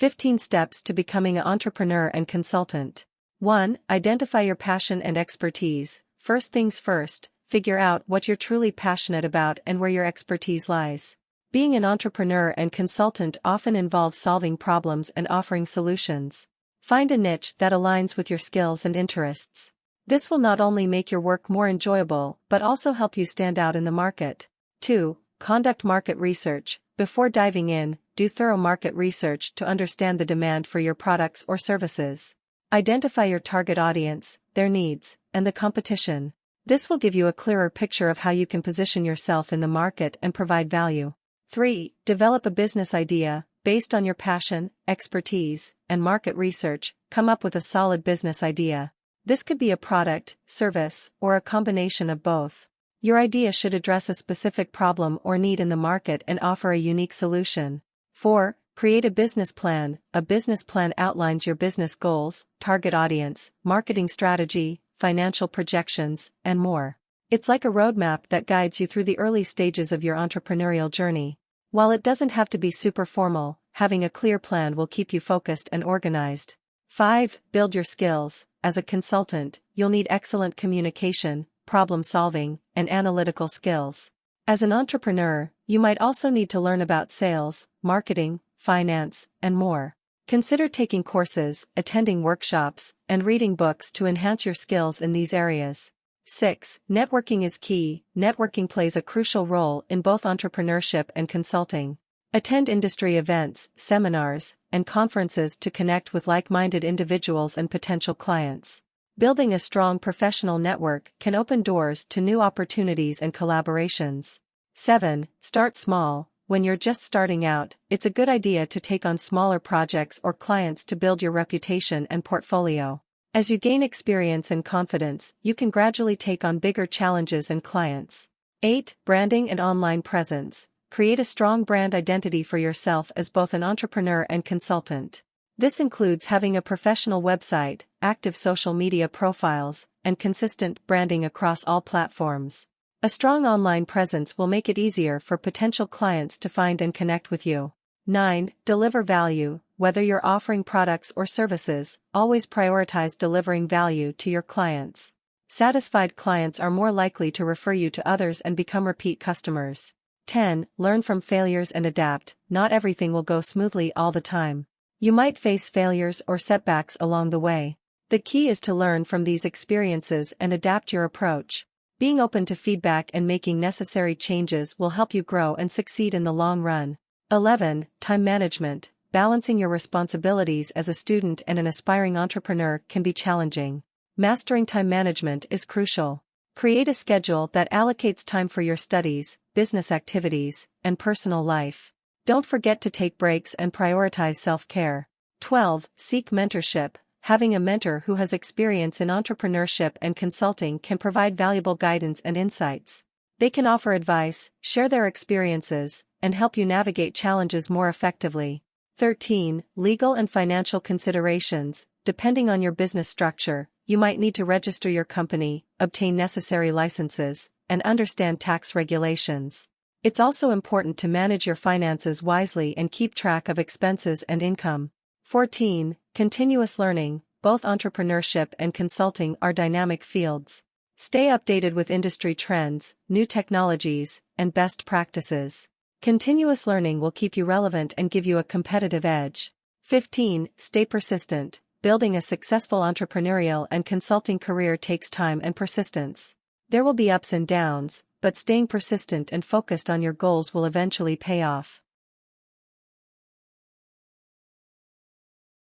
15 Steps to Becoming an Entrepreneur and Consultant. 1. Identify your passion and expertise. First things first, figure out what you're truly passionate about and where your expertise lies. Being an entrepreneur and consultant often involves solving problems and offering solutions. Find a niche that aligns with your skills and interests. This will not only make your work more enjoyable but also help you stand out in the market. 2. Conduct market research. Before diving in, do thorough market research to understand the demand for your products or services. Identify your target audience, their needs, and the competition. This will give you a clearer picture of how you can position yourself in the market and provide value. 3. Develop a business idea. Based on your passion, expertise, and market research, come up with a solid business idea. This could be a product, service, or a combination of both. Your idea should address a specific problem or need in the market and offer a unique solution. 4. Create a business plan. A business plan outlines your business goals, target audience, marketing strategy, financial projections, and more. It's like a roadmap that guides you through the early stages of your entrepreneurial journey. While it doesn't have to be super formal, having a clear plan will keep you focused and organized. 5. Build your skills. As a consultant, you'll need excellent communication, problem-solving, and analytical skills. As an entrepreneur, you might also need to learn about sales, marketing, finance, and more. Consider taking courses, attending workshops, and reading books to enhance your skills in these areas. 6. Networking is key. Networking plays a crucial role in both entrepreneurship and consulting. Attend industry events, seminars, and conferences to connect with like-minded individuals and potential clients. Building a strong professional network can open doors to new opportunities and collaborations. 7. Start small. When you're just starting out, it's a good idea to take on smaller projects or clients to build your reputation and portfolio. As you gain experience and confidence, you can gradually take on bigger challenges and clients. 8. Branding and online presence. Create a strong brand identity for yourself as both an entrepreneur and consultant. This includes having a professional website, active social media profiles, and consistent branding across all platforms. A strong online presence will make it easier for potential clients to find and connect with you. 9. Deliver value. Whether you're offering products or services, always prioritize delivering value to your clients. Satisfied clients are more likely to refer you to others and become repeat customers. 10. Learn from failures and adapt. Not everything will go smoothly all the time. You might face failures or setbacks along the way. The key is to learn from these experiences and adapt your approach. Being open to feedback and making necessary changes will help you grow and succeed in the long run. 11. Time management. Balancing your responsibilities as a student and an aspiring entrepreneur can be challenging. Mastering time management is crucial. Create a schedule that allocates time for your studies, business activities, and personal life. Don't forget to take breaks and prioritize self-care. 12. Seek mentorship. Having a mentor who has experience in entrepreneurship and consulting can provide valuable guidance and insights. They can offer advice, share their experiences, and help you navigate challenges more effectively. 13. Legal and financial considerations. Depending on your business structure, you might need to register your company, obtain necessary licenses, and understand tax regulations. It's also important to manage your finances wisely and keep track of expenses and income. 14. Continuous learning. Both entrepreneurship and consulting are dynamic fields. Stay updated with industry trends, new technologies, and best practices. Continuous learning will keep you relevant and give you a competitive edge. 15. Stay persistent. Building a successful entrepreneurial and consulting career takes time and persistence. There will be ups and downs, but staying persistent and focused on your goals will eventually pay off.